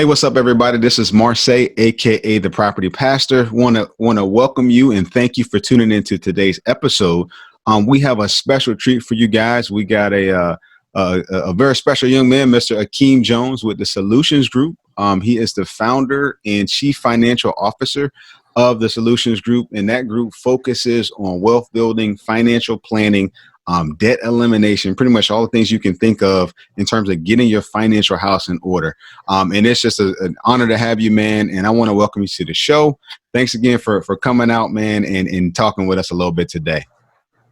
Hey, what's up, everybody? This is Marseille, aka the Property Pastor. Want to welcome you and thank you for tuning into today's episode. We have a special treat for you guys. We got a very special young man, Mr. Akiem Jones, with the Solutions Group. He is the founder and chief financial officer of the Solutions Group, and that group focuses on wealth building, financial planning, debt elimination, pretty much all the things you can think of in terms of getting your financial house in order. And it's just an honor to have you, man. And I want to welcome you to the show. Thanks again for coming out, man, and talking with us a little bit today.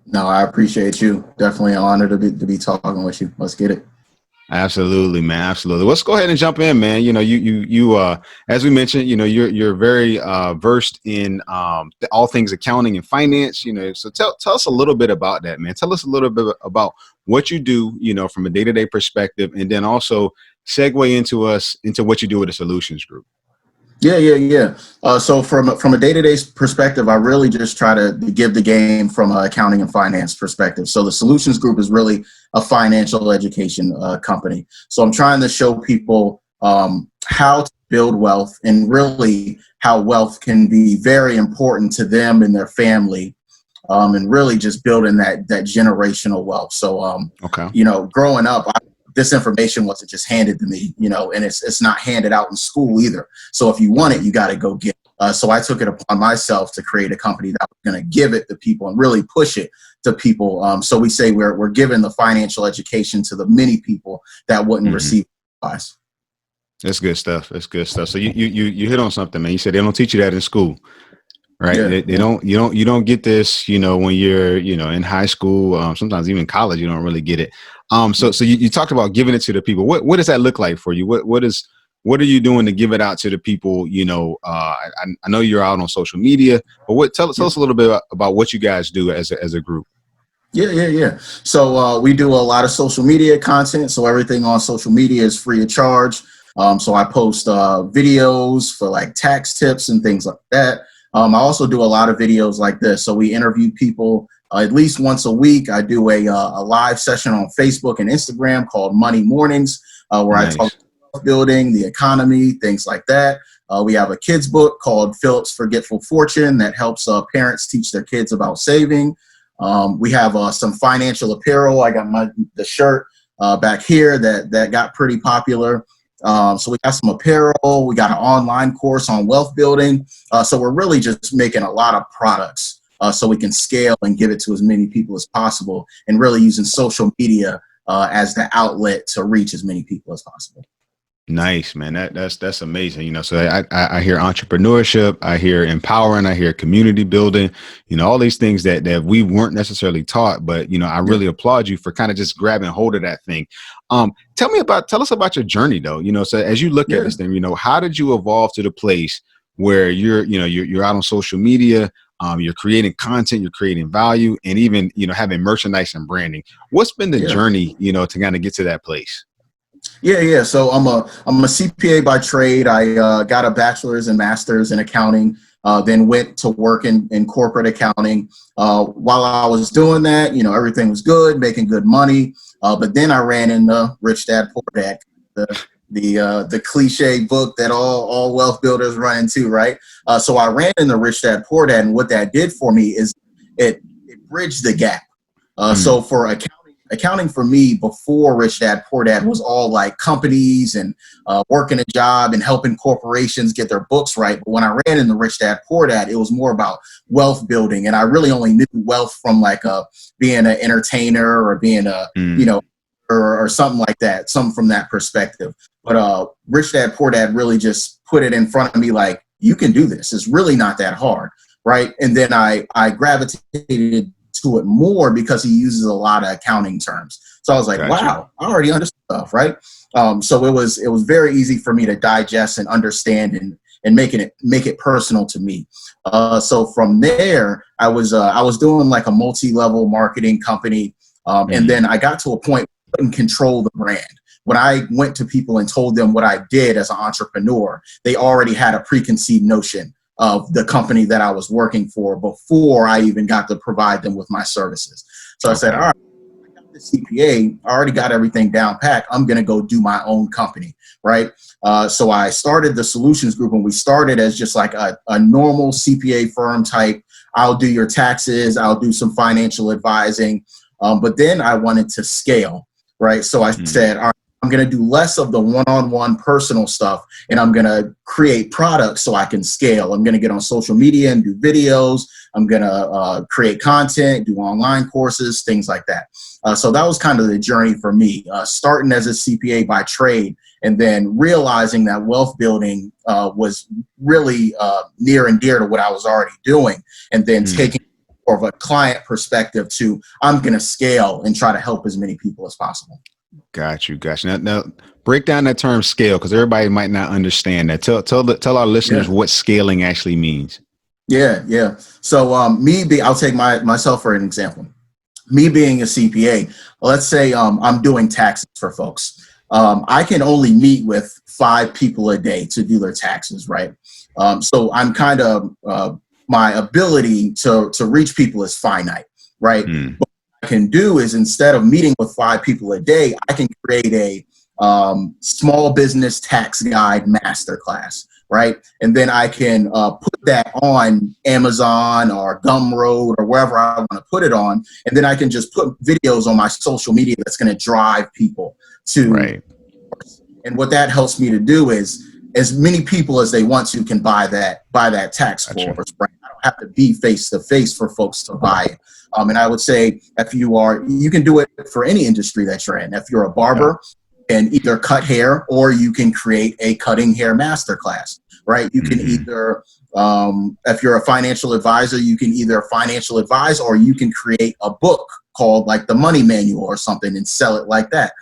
No, I appreciate you. Definitely an honor to be talking with you. Let's get it. Absolutely, man. Absolutely. Let's go ahead and jump in, man. You know, you as we mentioned, you know, you're very versed in all things accounting and finance. You know, so tell us a little bit about that, man. Tell us a little bit about what you do, you know, from a day-to-day perspective, and then also segue into what you do with the Solutions Group. Yeah. So from a day-to-day perspective, I really just try to give the game from an accounting and finance perspective. So the Solutions Group is really a financial education company. So I'm trying to show people how to build wealth and really how wealth can be very important to them and their family, and really just building that generational wealth. So, you know, growing up, this information wasn't just handed to me, you know, and it's not handed out in school either. So if you want it, you got to go get it. So I took it upon myself to create a company that was going to give it to people and really push it to people. So we say we're giving the financial education to the many people that wouldn't receive advice. That's good stuff. That's good stuff. So you hit on something, man. You said they don't teach you that in school. Right. Yeah. You don't get this, you know, when you're, you know, in high school, sometimes even college, you don't really get it. So you talked about giving it to the people. What does that look like for you? What are you doing to give it out to the people? You know, I know you're out on social media, but tell us a little bit about what you guys do as a group. Yeah. So we do a lot of social media content. So everything on social media is free of charge. So I post videos for like tax tips and things like that. I also do a lot of videos like this. So we interview people at least once a week. I do a live session on Facebook and Instagram called Money Mornings, where I talk about building, the economy, things like that. We have a kids book called Philip's Forgetful Fortune that helps parents teach their kids about saving. We have some financial apparel. I got the shirt back here that got pretty popular. So we got some apparel, we got an online course on wealth building. So we're really just making a lot of products so we can scale and give it to as many people as possible, and really using social media as the outlet to reach as many people as possible. Nice, man. That's amazing. You know, so I hear entrepreneurship, I hear empowering, I hear community building, you know, all these things that we weren't necessarily taught, but, you know, I really applaud you for kind of just grabbing hold of that thing. Tell us about your journey though, you know, so as you look at this thing, you know, how did you evolve to the place where you're out on social media, you're creating content, you're creating value, and even, you know, having merchandise and branding? What's been the journey, you know, to kind of get to that place? Yeah. So I'm a CPA by trade. I got a bachelor's and master's in accounting, then went to work in corporate accounting. While I was doing that, you know, everything was good, making good money. But then I ran into Rich Dad Poor Dad, the cliche book that all wealth builders run into, right? So I ran into Rich Dad Poor Dad, and what that did for me is it bridged the gap. So for accounting for me before Rich Dad Poor Dad was all like companies and working a job and helping corporations get their books right. But when I ran into Rich Dad Poor Dad, it was more about wealth building. And I really only knew wealth from like being an entertainer or being you know, or something like that, something from that perspective. But Rich Dad Poor Dad really just put it in front of me like, you can do this. It's really not that hard, right? And then I gravitated to it more because he uses a lot of accounting terms. So I was like, wow, I already understand stuff, right? So it was very easy for me to digest and understand and make it personal to me. So from there, I was doing like a multi-level marketing company, and then I got to a point where I couldn't control the brand. When I went to people and told them what I did as an entrepreneur, they already had a preconceived notion of the company that I was working for before I even got to provide them with my services. So I said, all right, the CPA, I already got everything down pat. I'm going to go do my own company, right? So I started the Solutions Group, and we started as just like a normal CPA firm type. I'll do your taxes. I'll do some financial advising. But then I wanted to scale, right? So I said, all right, I'm going to do less of the one-on-one personal stuff, and I'm going to create products so I can scale. I'm going to get on social media and do videos. I'm going to create content, do online courses, things like that. So that was kind of the journey for me, starting as a CPA by trade, and then realizing that wealth building was really near and dear to what I was already doing, and then taking more of a client perspective to, I'm going to scale and try to help as many people as possible. Got you. Now break down that term scale, because everybody might not understand that. Tell our listeners what scaling actually means. Yeah. So I'll take myself for an example. Me being a CPA, let's say I'm doing taxes for folks. I can only meet with 5 people a day to do their taxes, right? So I'm kind of my ability to reach people is finite, right? What I can do is, instead of meeting with 5 people a day, I can create a small business tax guide masterclass, right? And then I can put that on Amazon or Gumroad or wherever I want to put it on. And then I can just put videos on my social media that's going to drive people to. Right. And what that helps me to do is, as many people as they want to can buy that tax course, right? I don't have to be face to face for folks to buy it. And I would say, you can do it for any industry that you're in. If you're a barber, and either cut hair, or you can create a cutting hair masterclass, right? You can either, if you're a financial advisor, you can either financial advise, or you can create a book called like the Money Manual or something and sell it like that.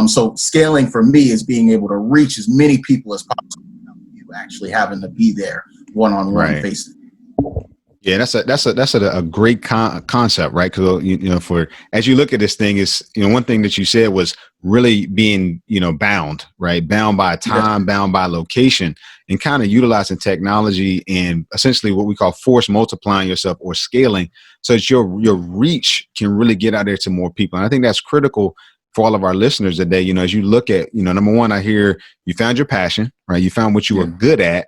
So scaling for me is being able to reach as many people as possible without you actually having to be there one-on-one face to face. Yeah, that's a great concept, right? Because for as you look at this thing, is one thing that you said was really being bound, right? Bound by time, bound by location, and kind of utilizing technology and essentially what we call force multiplying yourself or scaling, so that your reach can really get out there to more people. And I think that's critical for all of our listeners today. As you look at number one, I hear you found your passion, right? You found what you were good at.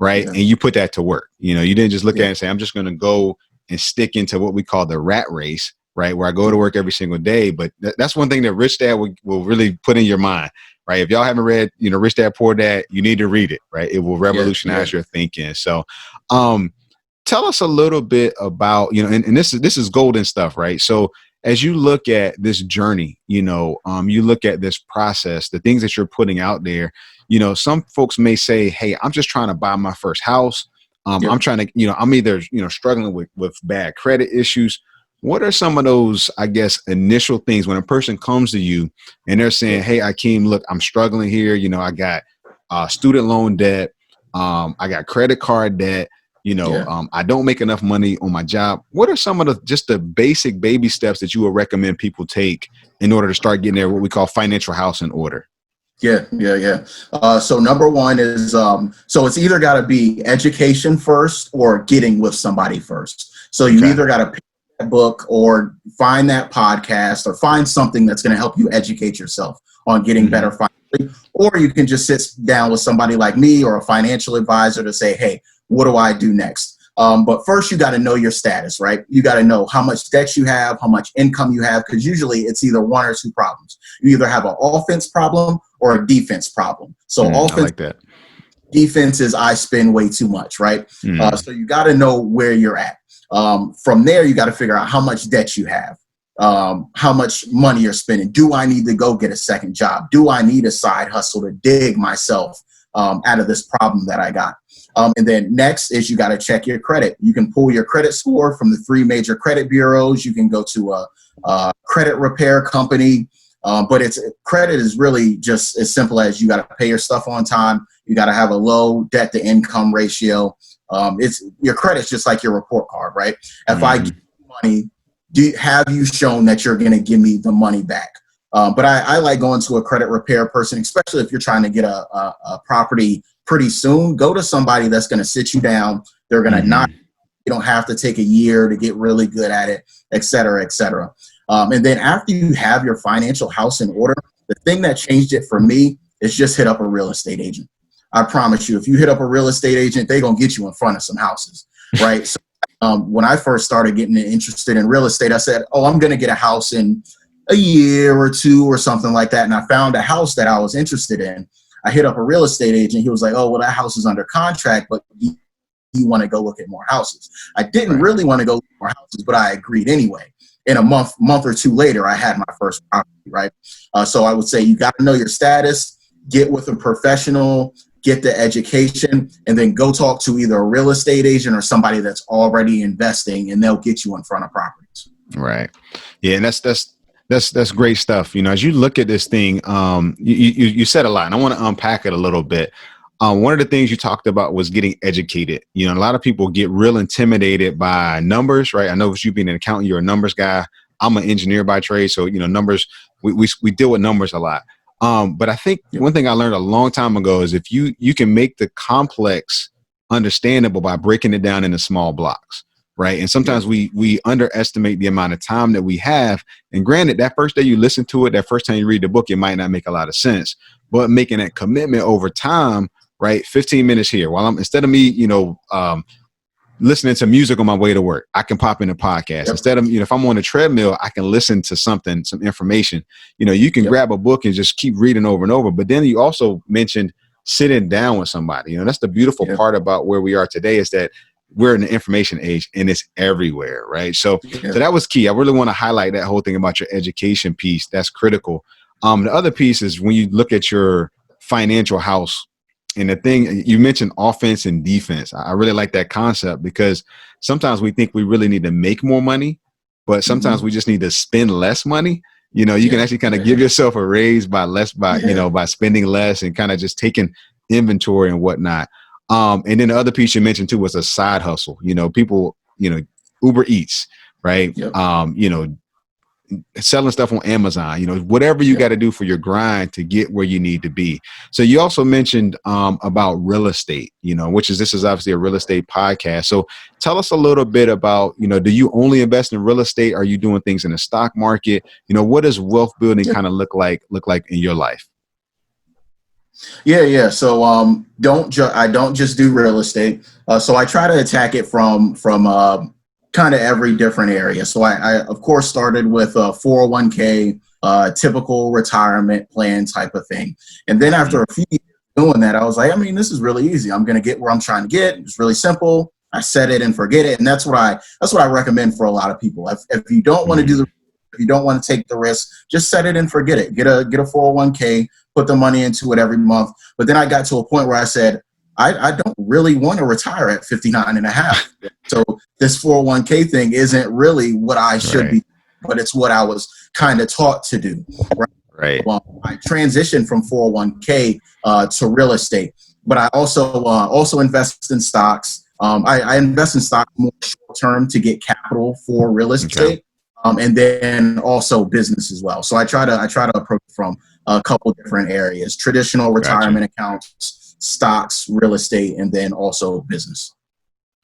Right. And you put that to work. You didn't just look at it and say, I'm just going to go and stick into what we call the rat race, right? Where I go to work every single day. But that's one thing that Rich Dad will really put in your mind, right? If y'all haven't read, Rich Dad, Poor Dad, you need to read it, right? It will revolutionize your thinking. So tell us a little bit about, and this is golden stuff, right? So as you look at this journey, you look at this process, the things that you're putting out there, some folks may say, hey, I'm just trying to buy my first house. I'm trying to, I'm either, struggling with bad credit issues. What are some of those, I guess, initial things when a person comes to you and they're saying, hey, Akiem, look, I'm struggling here. I got student loan debt. I got credit card debt. I don't make enough money on my job. What are some of just the basic baby steps that you would recommend people take in order to start getting what we call financial house in order? Yeah. So number one is, so it's either got to be education first or getting with somebody first. So you either got to pick that book or find that podcast or find something that's going to help you educate yourself on getting better financially. Or you can just sit down with somebody like me or a financial advisor to say, hey, what do I do next? But first, you got to know your status, right? You got to know how much debt you have, how much income you have, because usually it's either one or two problems. You either have an offense problem or a defense problem. So offense, I like that. Defense is I spend way too much, right? So you got to know where you're at. From there, you got to figure out how much debt you have, how much money you're spending. Do I need to go get a second job? Do I need a side hustle to dig myself out of this problem that I got? And then next is you got to check your credit. You can pull your credit score from the 3 major credit bureaus. You can go to a credit repair company. But credit is really just as simple as you got to pay your stuff on time. You got to have a low debt to income ratio. Your credit's just like your report card, right? If I give you money, have you shown that you're going to give me the money back? But I like going to a credit repair person, especially if you're trying to get a property pretty soon. Go to somebody that's going to sit you down. They're going to not. You don't have to take a year to get really good at it, et cetera, et cetera. And then after you have your financial house in order, the thing that changed it for me is just hit up a real estate agent. I promise you, if you hit up a real estate agent, they're going to get you in front of some houses, right? So when I first started getting interested in real estate, I said, oh, I'm going to get a house in a year or two or something like that. And I found a house that I was interested in. I hit up a real estate agent. He was like, oh, well, that house is under contract, but you want to go look at more houses. I didn't really want to go look at more houses, but I agreed anyway. In a month or two later, I had my first property, right? So I would say you got to know your status, get with a professional, get the education, and then go talk to either a real estate agent or somebody that's already investing, and they'll get you in front of properties. Right. Yeah, and that's great stuff. You know, as you look at this thing, you said a lot, and I want to unpack it a little bit. One of the things you talked about was getting educated. You know, a lot of people get real intimidated by numbers, right? I know with you being an accountant, you're a numbers guy. I'm an engineer by trade, so you know, numbers. We deal with numbers a lot. But I think one thing I learned a long time ago is if you can make the complex understandable by breaking it down into small blocks. Right. And sometimes we underestimate the amount of time that we have. And granted, that first day you listen to it, that first time you read the book, it might not make a lot of sense. But making that commitment over time, right? 15 minutes here while instead of me, listening to music on my way to work, I can pop in a podcast. Instead of, if I'm on a treadmill, I can listen to some information. You can grab a book and just keep reading over and over. But then you also mentioned sitting down with somebody. That's the beautiful part about where we are today is that we're in the information age and it's everywhere, right? So that was key. I really want to highlight that whole thing about your education piece. That's critical. The other piece is when you look at your financial house, and the thing you mentioned, offense and defense. I really like that concept because sometimes we think we really need to make more money, but sometimes we just need to spend less money. You can actually kind of give yourself a raise by by spending less and kind of just taking inventory and whatnot. And then the other piece you mentioned too was a side hustle. People, Uber Eats, right? Selling stuff on Amazon, whatever you got to do for your grind to get where you need to be. So you also mentioned about real estate, this is obviously a real estate podcast. So tell us a little bit about, do you only invest in real estate? Are you doing things in the stock market? What does wealth building kind of look like in your life? Yeah. So I don't just do real estate. So I try to attack it from kind of every different area. So I of course started with a 401k, typical retirement plan type of thing. And then after a few years doing that, I was like, this is really easy. I'm going to get where I'm trying to get. It's really simple. I set it and forget it. And that's what I recommend for a lot of people. If you don't want to if you don't want to take the risk, just set it and forget it. Get a 401k, put the money into it every month. But then I got to a point where I said, I don't really want to retire at 59 and a half. So this 401k thing isn't really what I should be, but it's what I was kind of taught to do. Right. Well, I transitioned from 401k to real estate, but I also invest in stocks. I invest in stocks more short term to get capital for real estate, and then also business as well. So I try to approach from a couple different areas: traditional retirement accounts, stocks, real estate, and then also business.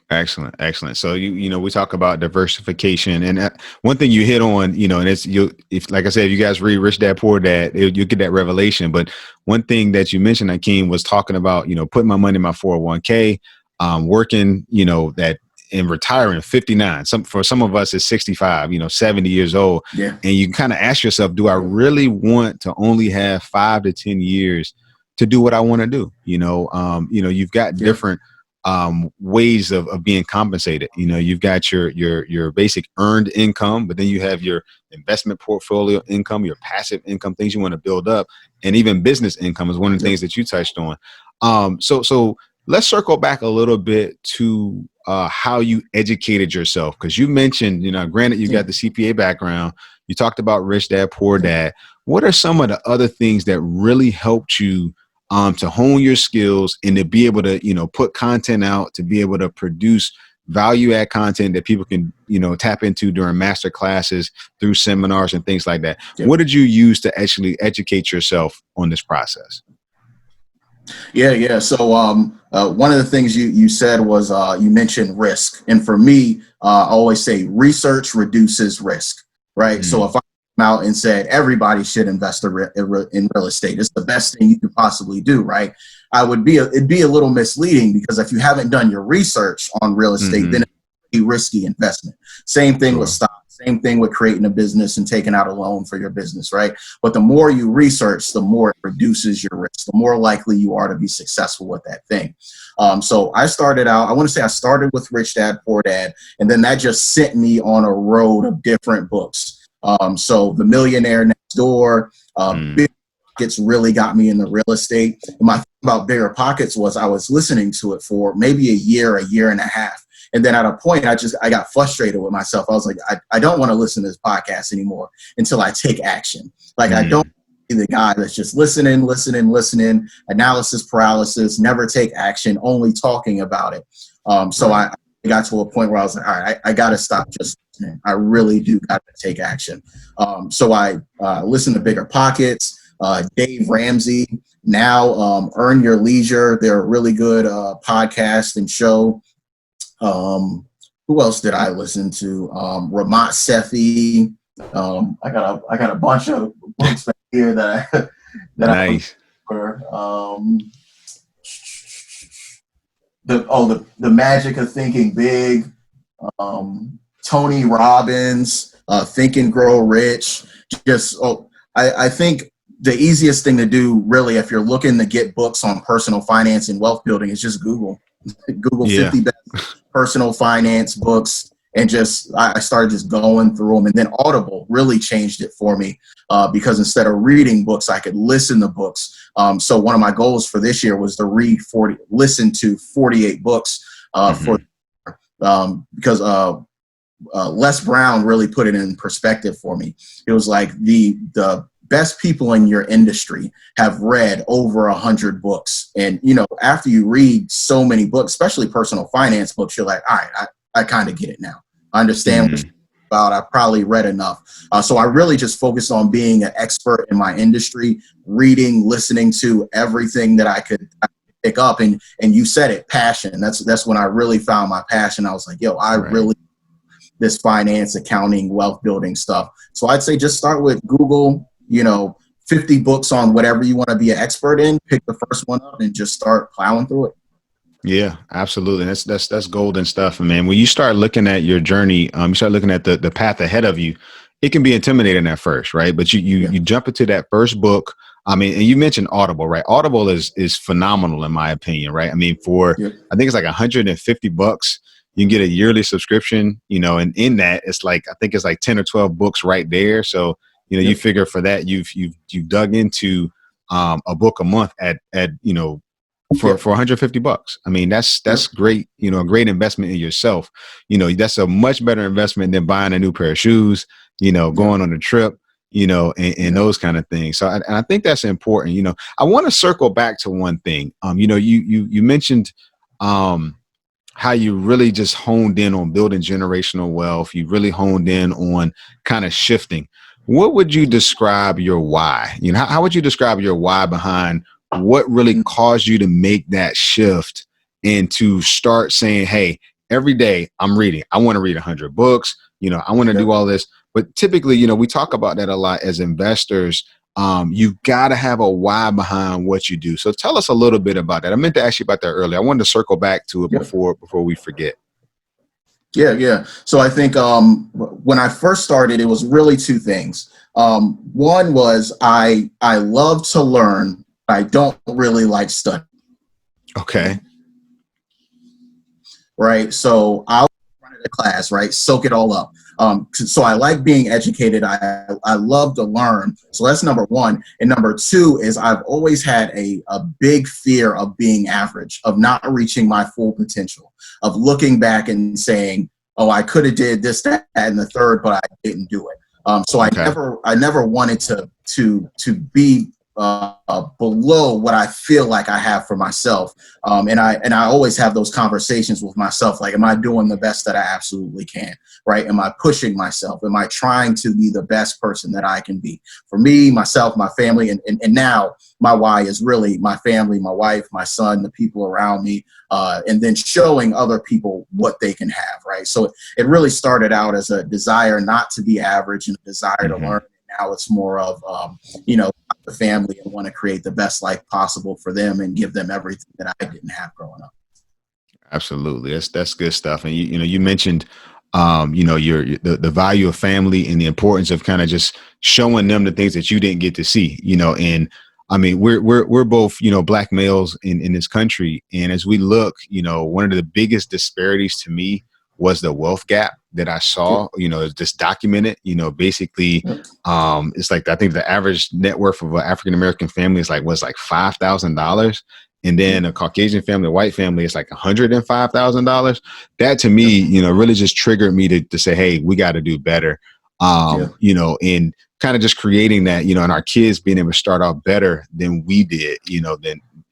Excellent. So we talk about diversification, and one thing you hit on, and it's if like I said, you guys read Rich Dad Poor Dad, you get that revelation. But one thing that you mentioned, Akiem, was talking about putting my money in my 401k, working, that and retiring at 59. For some of us it's 65, 70 years old. Yeah. And you kind of ask yourself, do I really want to only have 5 to 10 years to do what I want to do? You've got different ways of being compensated. You've got your basic earned income, but then you have your investment portfolio income, your passive income, things you want to build up, and even business income is one of the things that you touched on. So let's circle back a little bit to how you educated yourself, because you mentioned, granted you got the CPA background, you talked about Rich Dad Poor Dad. What are some of the other things that really helped you to hone your skills and to be able to, put content out, to be able to produce value add content that people can, tap into during master classes, through seminars and things like that? Yeah. What did you use to actually educate yourself on this process? Yeah. So one of the things you said was you mentioned risk. And for me, I always say research reduces risk. right? So Mm. if I came out and said everybody should invest in real estate, it's the best thing you could possibly do, right? It'd be a little misleading, because if you haven't done your research on real estate, then Mm-hmm. it's a risky investment. Same thing with Sure. stock. Same thing with creating a business and taking out a loan for your business, right? But the more you research, the more it reduces your risk, the more likely you are to be successful with that thing. So I started out, I want to say I started with Rich Dad, Poor Dad, and then that just sent me on a road of different books. So The Millionaire Next Door, Mm. Big Pockets really got me in the real estate. And my thing about Bigger Pockets was I was listening to it for maybe a year and a half. And then at a point, I got frustrated with myself. I was like, I don't want to listen to this podcast anymore until I take action. Like, I don't Mm. be the guy that's just listening, analysis paralysis, never take action, only talking about it. So Right. I got to a point where I was like, all right, I got to stop just listening. I really do got to take action. So I listened to Bigger Pockets, Dave Ramsey, now Earn Your Leisure. They're a really good podcast and show. Who else did I listen to? Ramat Sethi. I got a bunch of books back here that I that I Nice. remember. The Magic of Thinking Big. Tony Robbins, Think and Grow Rich. I think the easiest thing to do, really, if you're looking to get books on personal finance and wealth building, is just Google Yeah. 50 best personal finance books, and I started just going through them. And then Audible really changed it for me, because instead of reading books, I could listen to books. So one of my goals for this year was to listen to 48 books Mm-hmm. because Les Brown really put it in perspective for me. It was like the best people in your industry have read over 100 books. And, after you read so many books, especially personal finance books, you're like, all right, I kind of get it now. I understand what Mm. you're about. I probably read enough. So I really just focused on being an expert in my industry, reading, listening to everything that I could pick up. And you said it, passion. That's when I really found my passion. I was like, yo, I Right. really this finance, accounting, wealth building stuff. So I'd say just start with Google, 50 books on whatever you want to be an expert in, pick the first one up and just start plowing through it. Yeah, absolutely. That's golden stuff, man. When you start looking at your journey, you start looking at the path ahead of you. It can be intimidating at first, right? But Yeah. you jump into that first book. I mean, and you mentioned Audible, right? Audible is phenomenal in my opinion, right? I mean, Yeah. I think it's like $150. You can get a yearly subscription, and in that I think it's like 10 or 12 books right there. So, you Yep. figure for that you've dug into a book a month at for Yep. $150. I mean, that's Yep. great, a great investment in yourself. That's a much better investment than buying a new pair of shoes, Yep. going on a trip, and Yep. those kind of things. So and I think that's important. I want to circle back to one thing. You mentioned how you really just honed in on building generational wealth. You really honed in on kind of shifting. What would you describe your why? How would you describe your why behind what really caused you to make that shift and to start saying, hey, every day I'm reading. I want to read 100 books. I want to do Yep. all this. But typically, we talk about that a lot as investors. You've got to have a why behind what you do. So tell us a little bit about that. I meant to ask you about that earlier. I wanted to circle back to it Yep. before we forget. Yeah, yeah. So I think when I first started, it was really two things. One was I love to learn. I don't really like studying. Okay. Right? So I'll run a class, right? Soak it all up. So I like being educated. I love to learn. So that's number one. And number two is I've always had a big fear of being average, of not reaching my full potential, of looking back and saying, oh, I could have did this, that, and the third, but I didn't do it. So Okay. I never wanted to be below what I feel like I have for myself. And I always have those conversations with myself. Like, am I doing the best that I absolutely can? Right? Am I pushing myself? Am I trying to be the best person that I can be for me, myself, my family? And now my why is really my family, my wife, my son, the people around me, and then showing other people what they can have. Right. So it really started out as a desire not to be average and a desire to learn. Now it's more of, the family, and want to create the best life possible for them and give them everything that I didn't have growing up. Absolutely. That's good stuff. And you mentioned, the value of family and the importance of kind of just showing them the things that you didn't get to see, and I mean, we're both, Black males in this country. And as we look, one of the biggest disparities to me was the wealth gap that I saw, is just documented, basically, it's like, I think the average net worth of an African-American family is was $5,000. And then a Caucasian family, a white family, it's like $105,000. That to me, really just triggered me to say, hey, we got to do better. And kind of just creating that, and our kids being able to start off better than we did,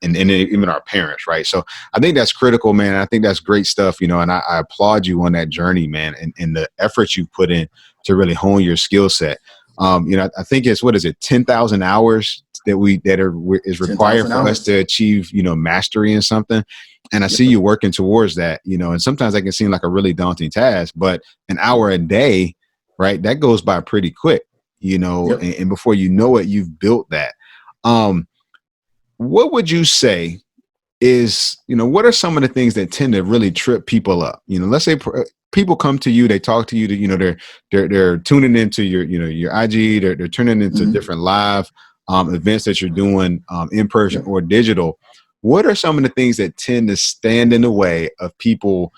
and even our parents. Right. So I think that's critical, man. I think that's great stuff, and I applaud you on that journey, man, and the effort you put in to really hone your skill set. I think it's, 10,000 hours is required for us to achieve, mastery in something. And I see you working towards that, and sometimes that can seem like a really daunting task, but an hour a day, right, that goes by pretty quick, and before you know it, you've built that. What would you say is, what are some of the things that tend to really trip people up? Let's say people come to you, they talk to you, they're tuning into your IG, they're turning into different live events that you're doing in person or digital. What are some of the things that tend to stand in the way of people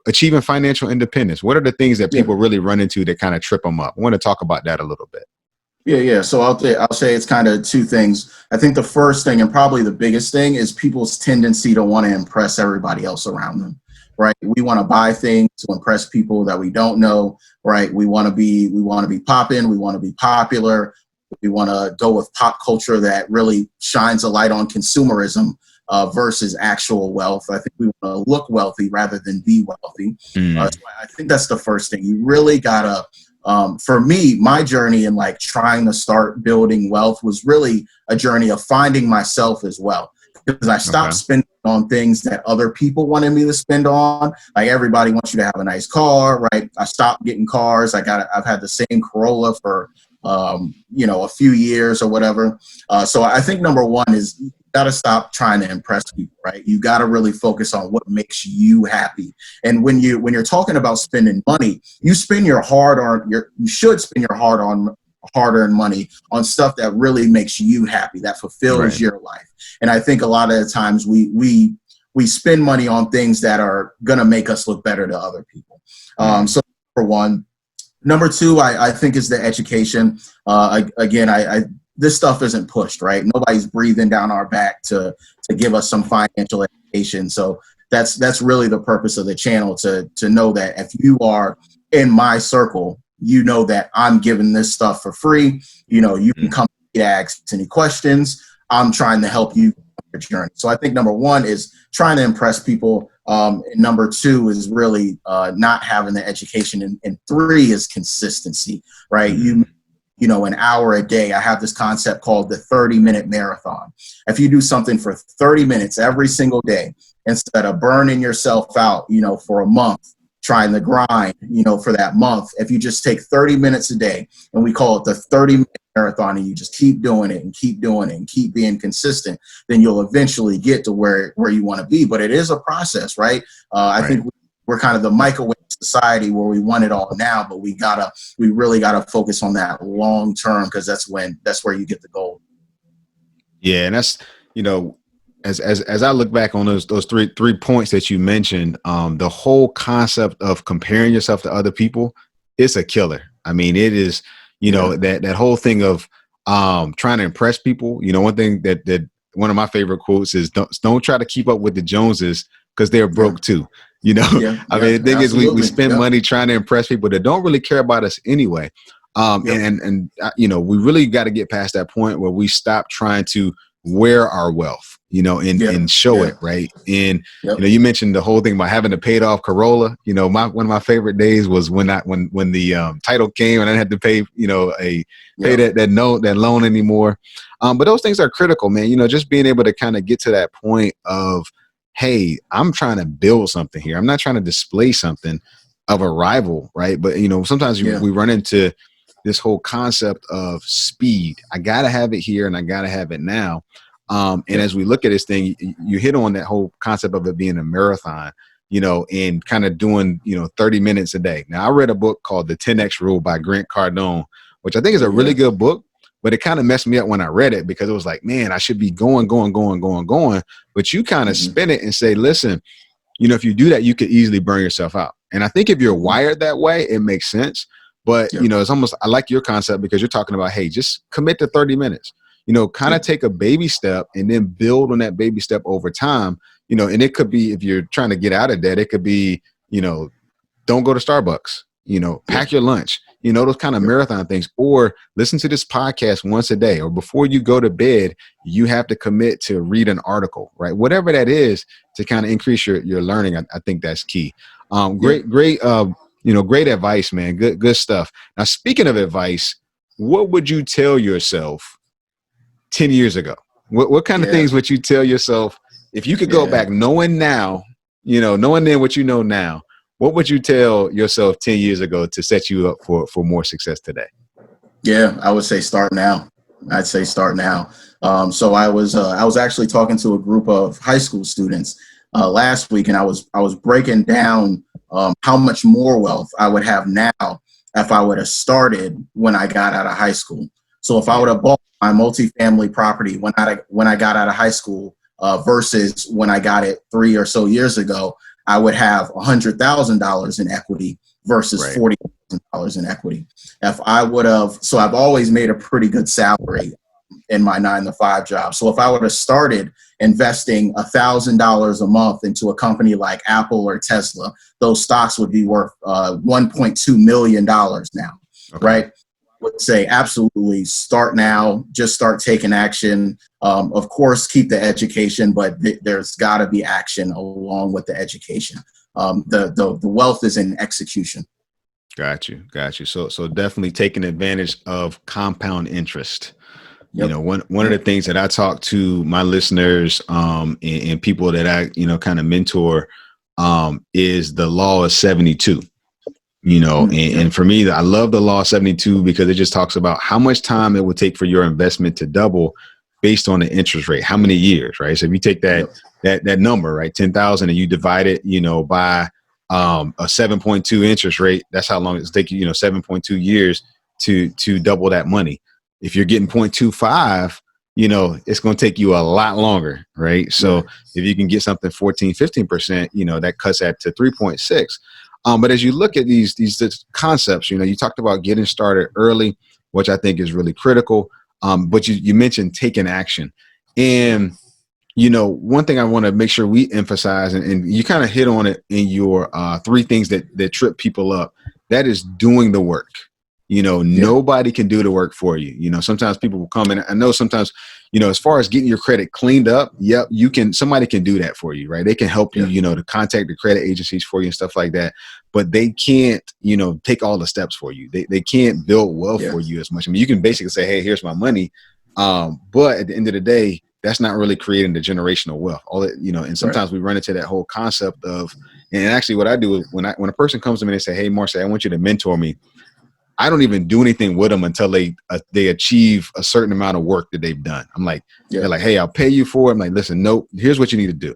achieving financial independence? What are the things that people really run into that kind of trip them up? I want to talk about that a little bit. Yeah. So I'll say it's kind of two things. I think the first thing, and probably the biggest thing, is people's tendency to want to impress everybody else around them. Right. We want to buy things to impress people that we don't know. Right. We want to be popping. We want to be popular. We want to go with pop culture that really shines a light on consumerism versus actual wealth. I think we want to look wealthy rather than be wealthy. So I think that's the first thing. You really gotta. For me, my journey in trying to start building wealth was really a journey of finding myself as well. Because I stopped spending on things that other people wanted me to spend on. Like, everybody wants you to have a nice car, right? I stopped getting cars. I've had the same Corolla for, a few years or whatever. So I think number one is you got to stop trying to impress people, right? You got to really focus on what makes you happy. And when you're talking about spending money, you should spend your hard-earned money on stuff that really makes you happy, that fulfills your life. And I think a lot of the times we spend money on things that are going to make us look better to other people. So for one. Number two, I think, is the education. Again, this stuff isn't pushed, right? Nobody's breathing down our back to give us some financial education. So that's really the purpose of the channel, to know that if you are in my circle, you know that I'm giving this stuff for free. You can come and ask any questions. I'm trying to help you on your journey. So I think number one is trying to impress people. And number two is really not having the education. And three is consistency, right? An hour a day. I have this concept called the 30-minute marathon. If you do something for 30 minutes every single day, instead of burning yourself out, for a month, trying to grind, for that month, if you just take 30 minutes a day, and we call it the 30-minute marathon, and you just keep doing it and keep doing it and keep being consistent, then you'll eventually get to where you want to be. But it is a process, right? I think we're kind of the microwave society where we want it all now, but we really gotta focus on that long term, because that's where you get the goal. Yeah, and that's, as I look back on those three points that you mentioned, the whole concept of comparing yourself to other people, it's a killer. I mean, it is, that whole thing of trying to impress people. One thing that one of my favorite quotes is, don't try to keep up with the Joneses, because they're broke too. I mean, the thing is, we spend money trying to impress people that don't really care about us anyway. Yep. We really got to get past that point where we stop trying to wear our wealth, Yeah. and show Yeah. it, right? And Yep. you mentioned the whole thing about having a paid off Corolla. One of my favorite days was when the title came and I didn't have to pay, pay Yep. that loan anymore. But those things are critical, man. Just being able to kind of get to that point of, hey, I'm trying to build something here. I'm not trying to display something of a rival, right? But sometimes Yeah. we run into this whole concept of speed. I gotta have it here and I gotta have it now. And Yep. as we look at this thing, you hit on that whole concept of it being a marathon, and kind of doing, 30 minutes a day. Now, I read a book called The 10X Rule by Grant Cardone, which I think is Oh a really yeah. good book, but it kind of messed me up when I read it because it was like, man, I should be going, going, going, going, going. But you kind of Hmm. spin it and say, listen, if you do that, you could easily burn yourself out. And I think if you're Hmm. wired that way, it makes sense. But, Yep. it's almost, I like your concept because you're talking about, hey, just commit to 30 minutes, kind of Yep. take a baby step and then build on that baby step over time, and it could be, if you're trying to get out of debt, it could be, you know, don't go to Starbucks, Yep. pack your lunch, those kind of Yep. marathon things, or listen to this podcast once a day, or before you go to bed, you have to commit to read an article, right? Whatever that is to kind of increase your learning. I think that's key. Yep. Great advice, man. Good stuff. Now, speaking of advice, what would you tell yourself 10 years ago? What kind of Yeah. things would you tell yourself if you could go Yeah. back knowing now, knowing then what you know now, what would you tell yourself 10 years ago to set you up for more success today? Yeah, I would say start now. I'd say start now. So I was actually talking to a group of high school students last week, and I was breaking down how much more wealth I would have now if I would have started when I got out of high school. So if I Yeah. would have bought my multifamily property when I got out of high school versus when I got it 3 or so years ago, I would have $100,000 in equity versus Right. $40,000 in equity. If I would have, so I've always made a pretty good salary in my 9 to 5 job. So if I would have started investing $1,000 a month into a company like Apple or Tesla, those stocks would be worth $1.2 million now, Okay. right? Would say absolutely start now, just start taking action. Of course, keep the education, but there's got to be action along with the education. The wealth is in execution. Got you. Got you. So definitely taking advantage of compound interest. Yep. One of Yep. the things that I talk to my listeners, and people that I, kind of mentor, is the law of 72. Yep. And for me, I love the law of 72 because it just talks about how much time it would take for your investment to double based on the interest rate, how many years, right? So if you take that Yep. that number, right, 10,000, and you divide it, by a 7.2 interest rate, that's how long it's taking, 7.2 years to double that money. If you're getting 0.25, it's going to take you a lot longer, right? So Right. if you can get something 14, 15%, that cuts that to 3.6. But as you look at these concepts, you talked about getting started early, which I think is really critical. But you mentioned taking action. Yep. And, one thing I want to make sure we emphasize, and you kind of hit on it in your three things that trip people up, that is doing the work. Yeah. Nobody can do the work for you. Sometimes people will come in. I know sometimes, as far as getting your credit cleaned up, yep, somebody can do that for you, right? They can help you, Yeah. to contact the credit agencies for you and stuff like that. But they can't, take all the steps for you. They can't build wealth Yeah. for you as much. I mean, you can basically say, hey, here's my money. But at the end of the day, that's not really creating the generational wealth. And Right. sometimes we run into that whole concept of, and actually what I do is when a person comes to me and they say, hey, Marcy, I want you to mentor me, I don't even do anything with them until they achieve a certain amount of work that they've done. I'm like, Yeah. they're like, hey, I'll pay you for it. I'm like, listen, no, here's what you need to do.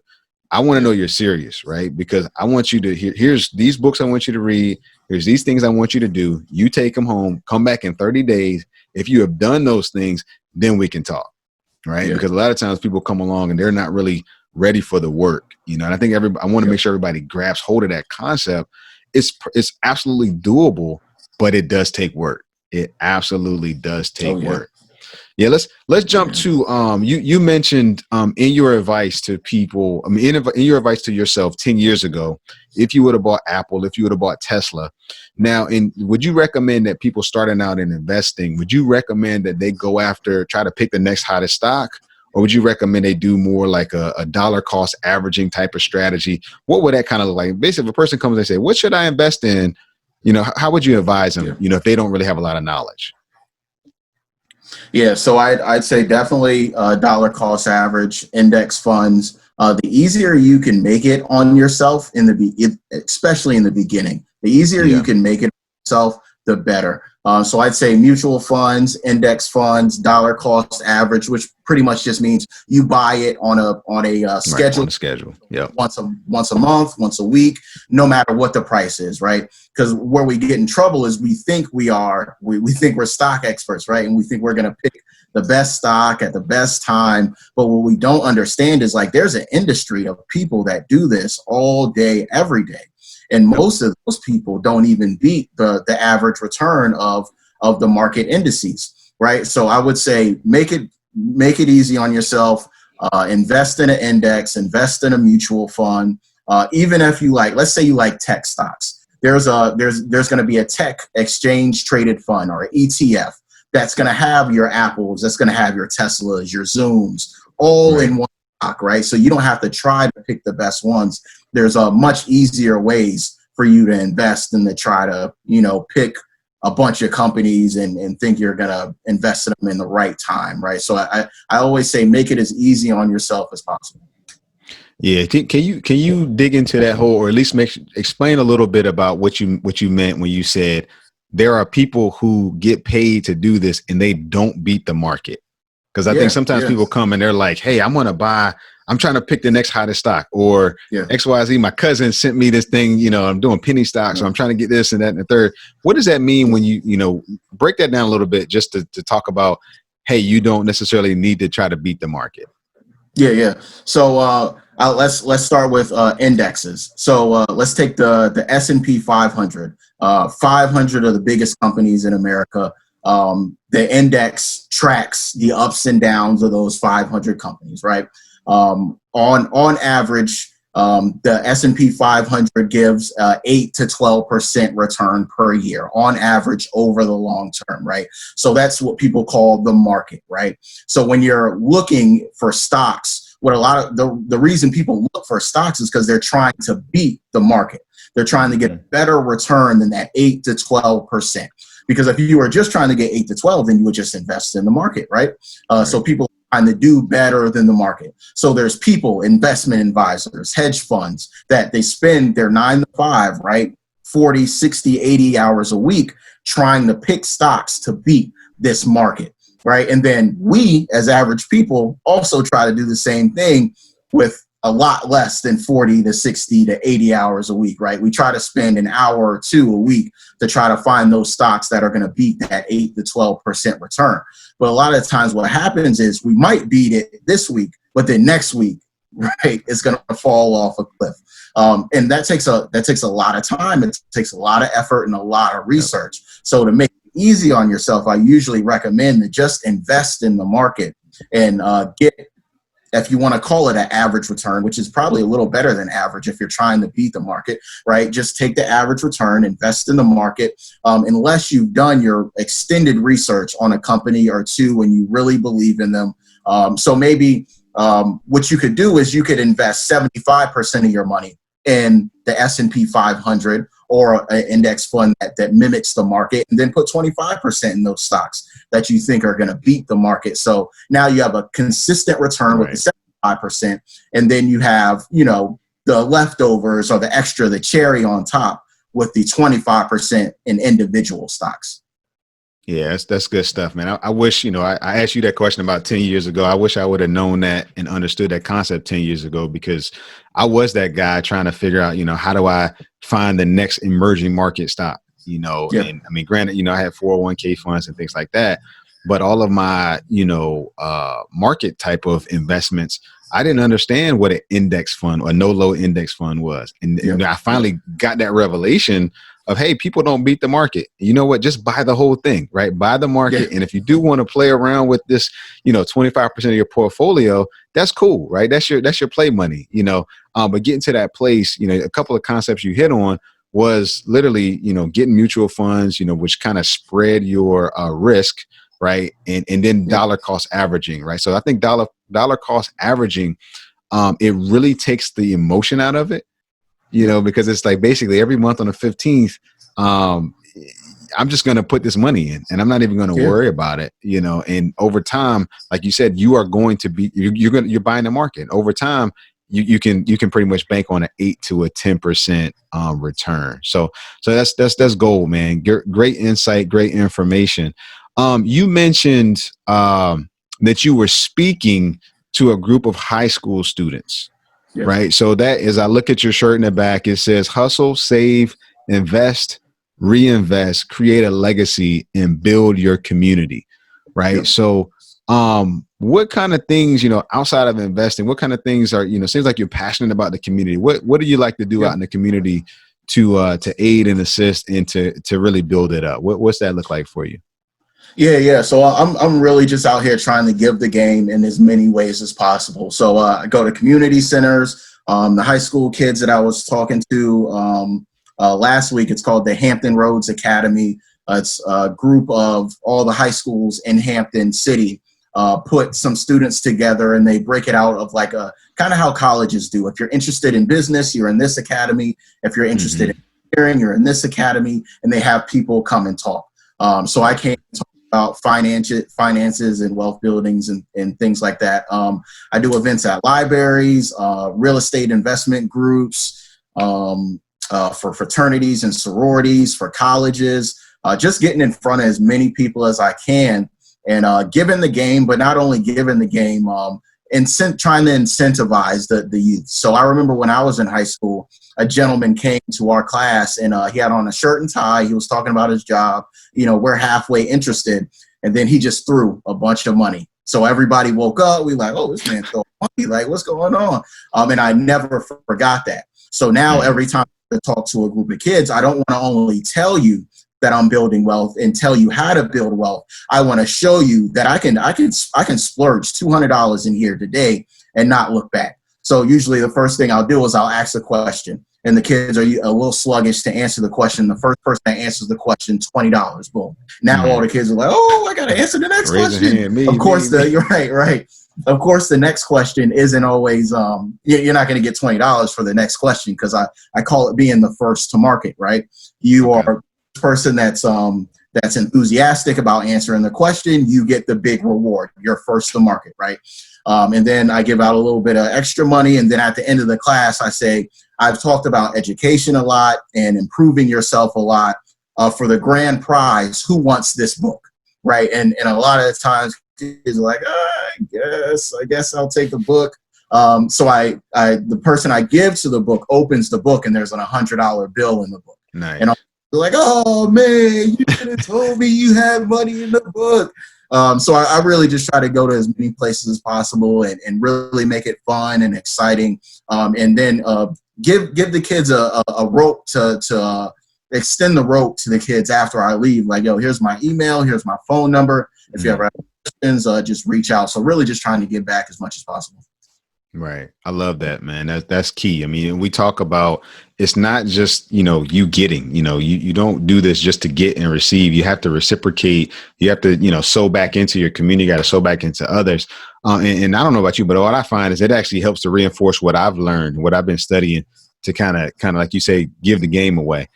I want to Yeah. know you're serious, right? Because I want you to here's these books I want you to read. Here's these things I want you to do. You take them home, come back in 30 days. If you have done those things, then we can talk, right? Yeah. Because a lot of times people come along and they're not really ready for the work, And I think I want to Yep. make sure everybody grabs hold of that concept. It's absolutely doable, but it does take work. It absolutely does Oh take yeah. work. Yeah, let's jump to you mentioned in your advice to people, I mean in your advice to yourself 10 years ago, if you would have bought Apple, if you would have bought Tesla. Now, would you recommend that people starting out in investing, would you recommend that they go after, try to pick the next hottest stock? Or would you recommend they do more like a dollar cost averaging type of strategy? What would that kind of look like? Basically, if a person comes and say, what should I invest in? How would you advise them, if they don't really have a lot of knowledge? Yeah, so I'd say definitely dollar cost average index funds. The easier you can make it on yourself especially in the beginning, the easier you Yeah. can make it on yourself, the better. So I'd say mutual funds, index funds, dollar cost average, which pretty much just means you buy it on a Right. On schedule the schedule. Yep. once a month, once a week, no matter what the price is, right? Because where we get in trouble is we think we think we're stock experts, right? And we think we're going to pick the best stock at the best time. But what we don't understand is like there's an industry of people that do this all day, every day. And most of those people don't even beat the average return of the market indices, right? So I would say make it easy on yourself. Invest in an index, invest in a mutual fund. Even if you let's say you like tech stocks, there's going to be a tech exchange traded fund or an ETF that's going to have your Apples, that's going to have your Teslas, your Zooms, all in one stock, right? So you don't have to try to pick the best ones. There's much easier ways for you to invest than to try to, pick a bunch of companies and think you're going to invest in them in the right time, right? So I always say make it as easy on yourself as possible. Yeah. Can you dig into that whole, or at least explain a little bit about what you meant when you said there are people who get paid to do this and they don't beat the market? Because I think sometimes people come and they're like, hey, I'm trying to pick the next hottest stock, or XYZ. My cousin sent me this thing, I'm doing penny stocks, so I'm trying to get this and that and the third. What does that mean when you break that down a little bit, just to talk about, hey, you don't necessarily need to try to beat the market? Yeah. So let's start with indexes. So let's take the S&P 500. 500 of the biggest companies in America. The index tracks the ups and downs of those 500 companies, right? On average, the S&P 500 gives 8 to 12% return per year on average over the long term, right? So that's what people call the market, right? So when you're looking for stocks, what a lot of the reason people look for stocks is because they're trying to beat the market. They're trying to get a better return than that 8 to 12%. Because if you were just trying to get 8 to 12, then you would just invest in the market, right? So people are trying to do better than the market. So there's people, investment advisors, hedge funds, that they spend their 9 to 5, right? 40, 60, 80 hours a week trying to pick stocks to beat this market, right? And then we, as average people, also try to do the same thing with a lot less than 40 to 60 to 80 hours a week, right? We try to spend an hour or two a week to try to find those stocks that are going to beat that 8 to 12% return. But a lot of times what happens is we might beat it this week, but then next week, right, it's going to fall off a cliff. And that takes a lot of time. It takes a lot of effort and a lot of research. So to make it easy on yourself, I usually recommend to just invest in the market and get, if you want to call it an average return, which is probably a little better than average if you're trying to beat the market, right? Just take the average return, invest in the market, unless you've done your extended research on a company or two and you really believe in them. So maybe what you could do is you could invest 75% of your money in the S&P 500 or an index fund that mimics the market, and then put 25% in those stocks that you think are going to beat the market. So now you have a consistent return with the 75%, and then you have, the leftovers or the extra, the cherry on top with the 25% in individual stocks. Yeah, that's good stuff, man. I wish, I asked you that question about 10 years ago. I wish I would have known that and understood that concept 10 years ago, because I was that guy trying to figure out, how do I find the next emerging market stock, and I mean, granted, I had 401k funds and things like that, but all of my, market type of investments, I didn't understand what an index fund or no low index fund was. And I finally got that revelation of, hey, people don't beat the market. You know what? Just buy the whole thing, right? Buy the Yeah. market. And if you do want to play around with this, 25% of your portfolio, that's cool, right? That's your play money, but getting to that place, a couple of concepts you hit on was literally, getting mutual funds, which kind of spread your risk, right? And then Yeah. dollar cost averaging, right? So I think dollar cost averaging, it really takes the emotion out of it, Yeah. because it's like basically every month on the 15th, I'm just going to put this money in and I'm not even going to Yeah. worry about it, and over time, like you said, you are going to be, you're buying the market over time. You can pretty much bank on an 8 to a 10% return. So that's gold, man. Great insight, great information. You mentioned that you were speaking to a group of high school students, Yeah. right? So that, as I look at your shirt in the back, it says hustle, save, invest, reinvest, create a legacy, and build your community, right? Yep. So what kind of things, outside of investing, what kind of things are, seems like you're passionate about the community. What do you like to do Yeah. out in the community to aid and assist and to really build it up? What's that look like for you? Yeah. So I'm really just out here trying to give the game in as many ways as possible. So I go to community centers. The high school kids that I was talking to last week, it's called the Hampton Roads Academy. It's a group of all the high schools in Hampton City. Put some students together and they break it out of like a kind of how colleges do. If you're interested in business, you're in this academy. If you're interested in engineering, you're in this academy, and they have people come and talk. So I came to talk about finances and wealth buildings and things like that. I do events at libraries, real estate investment groups, for fraternities and sororities, for colleges, just getting in front of as many people as I can and giving the game, but not only giving the game, trying to incentivize the youth. So I remember when I was in high school, a gentleman came to our class and he had on a shirt and tie. He was talking about his job. We're halfway interested. And then he just threw a bunch of money. So everybody woke up. We like, oh, this man throwing money. Like, what's going on? And I never forgot that. So now every time I talk to a group of kids, I don't want to only tell you that I'm building wealth and tell you how to build wealth. I want to show you that I can splurge $200 in here today and not look back. So usually the first thing I'll do is I'll ask a question, and the kids are a little sluggish to answer the question. The first person that answers the question, $20. Boom. Now all the kids are like, oh, I got to answer the next question. Of course, you're right. Of course, the next question isn't always, you're not going to get $20 for the next question because I call it being the first to market, right? You are person that's enthusiastic about answering the question, you get the big reward. You're first to market, right? And then I give out a little bit of extra money. And then at the end of the class, I say, I've talked about education a lot and improving yourself a lot. For the grand prize, who wants this book, right? And a lot of the times, kids are like, I guess I'll take the book. So the person I give to the book opens the book, and there's a $100 bill in the book. Nice. And they're like, oh man, you could have told me you had money in the book. So I really just try to go to as many places as possible and really make it fun and exciting. And then give the kids a rope to extend the rope to the kids after I leave. Like, yo, here's my email, here's my phone number. If you ever have questions, just reach out. So really just trying to give back as much as possible. Right. I love that, man. That's key. I mean, we talk about, it's not just, you getting, you don't do this just to get and receive. You have to reciprocate. You have to, sow back into your community. You got to sow back into others. And I don't know about you, but what I find is it actually helps to reinforce what I've learned, what I've been studying to kind of like you say, give the game away.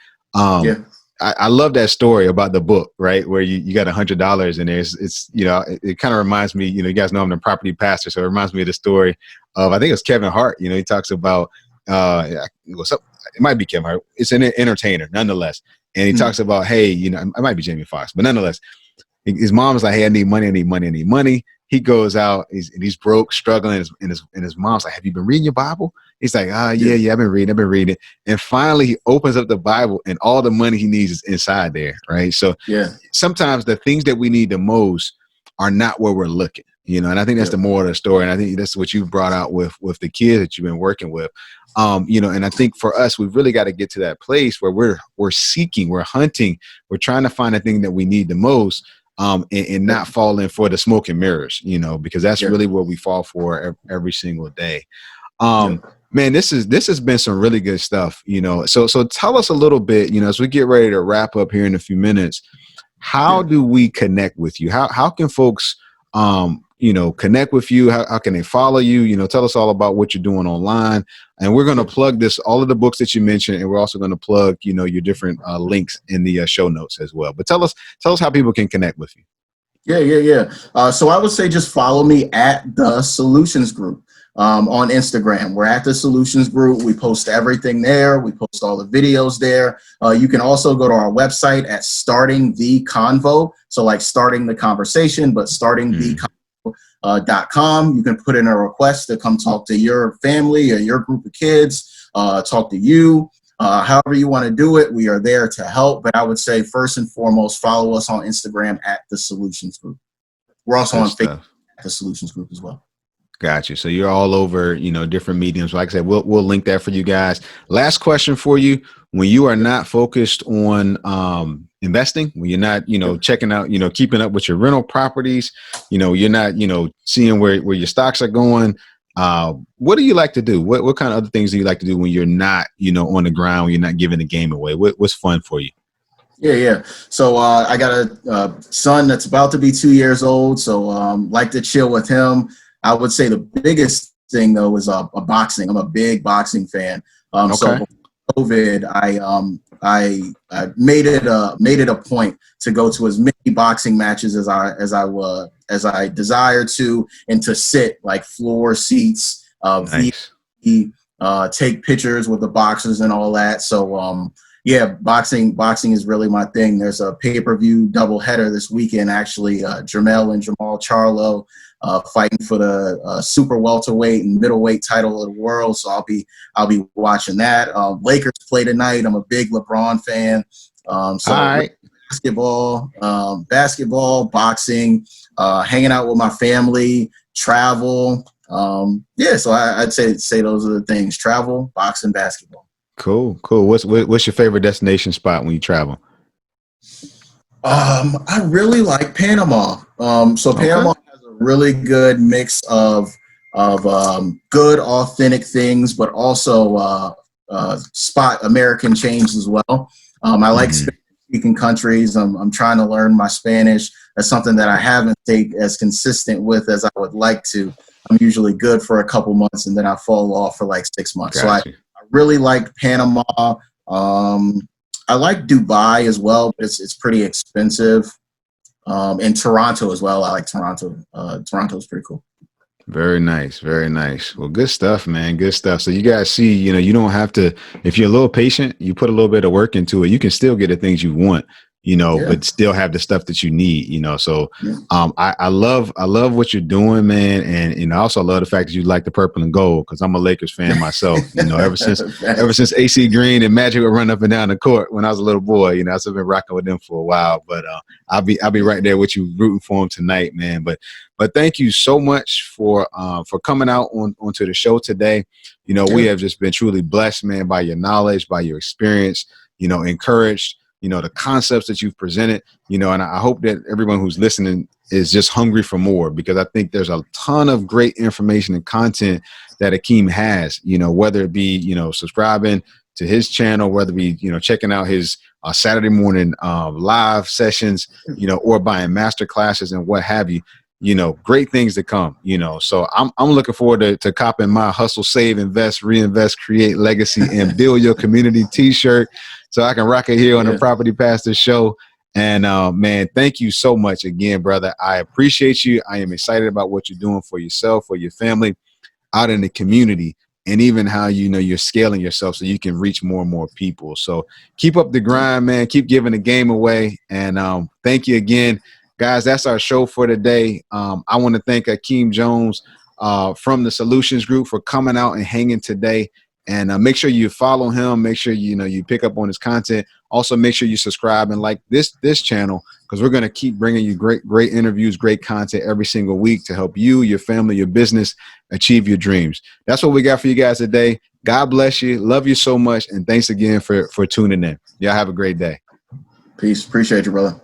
I love that story about the book, right? Where you got $100 and it kind of reminds me, you guys know I'm the property pastor. So it reminds me of the story of, I think it's Kevin Hart, he talks about, what's up? It might be Kevin Hart. It's an entertainer nonetheless. And he talks about, hey, it might be Jamie Foxx, but nonetheless, his mom is like, hey, I need money. He goes out, he's broke, struggling, and his mom's like, have you been reading your Bible? He's like, yeah, I've been reading. And finally he opens up the Bible and all the money he needs is inside there, right? So sometimes the things that we need the most are not where we're looking. And I think that's Yeah. the moral of the story. And I think that's what you brought out with the kids that you've been working with. And I think for us, we've really got to get to that place where we're seeking, we're hunting, we're trying to find the thing that we need the most, and Yeah. not falling for the smoke and mirrors, because that's Yeah. really what we fall for every single day. Yeah. Man, this has been some really good stuff, So tell us a little bit, as we get ready to wrap up here in a few minutes. How Yeah. do we connect with you? How can folks connect with you? How can they follow you? Tell us all about what you're doing online. And we're going to plug all of the books that you mentioned, and we're also going to plug, your different links in the show notes as well. But tell us how people can connect with you. Yeah. So I would say just follow me at the Solutions Group on Instagram. We're at the Solutions Group. We post everything there. We post all the videos there. You can also go to our website at Starting the Convo. So like starting the conversation, but starting the .com. You can put in a request to come talk to your family or your group of kids, talk to you. However you want to do it, we are there to help. But I would say first and foremost, follow us on Instagram at the Solutions Group. We're also Good on Facebook stuff. at the Solutions Group as well. Got you. So you're all over, different mediums. Like I said, we'll link that for you guys. Last question for you: when you are not focused on investing, when you're not, checking out, keeping up with your rental properties, you're not, seeing where your stocks are going. What do you like to do? What kind of other things do you like to do when you're not, on the ground, when you're not giving the game away? What's fun for you? Yeah. So I got a son that's about to be 2 years old. So like to chill with him. I would say the biggest thing though is a boxing. I'm a big boxing fan. So Okay. before COVID, I made it a point to go to as many boxing matches as I desired to, and to sit like floor seats, Nice. VIP, take pictures with the boxers and all that. So yeah, boxing is really my thing. There's a pay-per-view doubleheader this weekend, actually. Jermell and Jamal Charlo fighting for the super welterweight and middleweight title of the world. So I'll be watching that. Lakers play tonight. I'm a big LeBron fan. All So right. basketball, boxing, hanging out with my family, travel. So I'd say those are the things: travel, boxing, basketball. Cool. What's your favorite destination spot when you travel? I really like Panama. So Okay. Panama has a really good mix of good, authentic things, but also spot American chains as well. I like Spanish-speaking countries. I'm trying to learn my Spanish. That's something that I haven't stayed as consistent with as I would like to. I'm usually good for a couple months, and then I fall off for like 6 months. So I Got you. really like Panama. I like Dubai as well, but it's pretty expensive. And Toronto as well. I like Toronto. Toronto's pretty cool. Very nice. Very nice. Well, good stuff, man. Good stuff. So you guys see, you don't have to, if you're a little patient, you put a little bit of work into it, you can still get the things you want, Yeah. but still have the stuff that you need, So Yeah. I love what you're doing, man. And I also love the fact that you like the purple and gold, because I'm a Lakers fan myself, ever since AC Green and Magic would run up and down the court when I was a little boy, I've been rocking with them for a while, but I'll be right there with you rooting for them tonight, man. But thank you so much for coming out onto the show today. We have just been truly blessed, man, by your knowledge, by your experience, encouraged, the concepts that you've presented, and I hope that everyone who's listening is just hungry for more, because I think there's a ton of great information and content that Akiem has, whether it be, subscribing to his channel, whether it be, checking out his Saturday morning live sessions, or buying master classes and what have you. Great things to come, so I'm looking forward to copping my Hustle, Save, Invest, Reinvest, Create Legacy, and Build Your Community t-shirt, so I can rock it here on the Property Pastor Show. And man, thank you so much again, brother. I appreciate you. I am excited about what you're doing for yourself, for your family, out in the community, and even how you're scaling yourself so you can reach more and more people. So keep up the grind, man. Keep giving the game away. And thank you again. Guys, that's our show for today. I want to thank Akiem Jones from the Solutions Group for coming out and hanging today. And make sure you follow him. Make sure you pick up on his content. Also, make sure you subscribe and like this channel, because we're going to keep bringing you great interviews, great content every single week to help you, your family, your business achieve your dreams. That's what we got for you guys today. God bless you. Love you so much. And thanks again for tuning in. Y'all have a great day. Peace. Appreciate you, brother.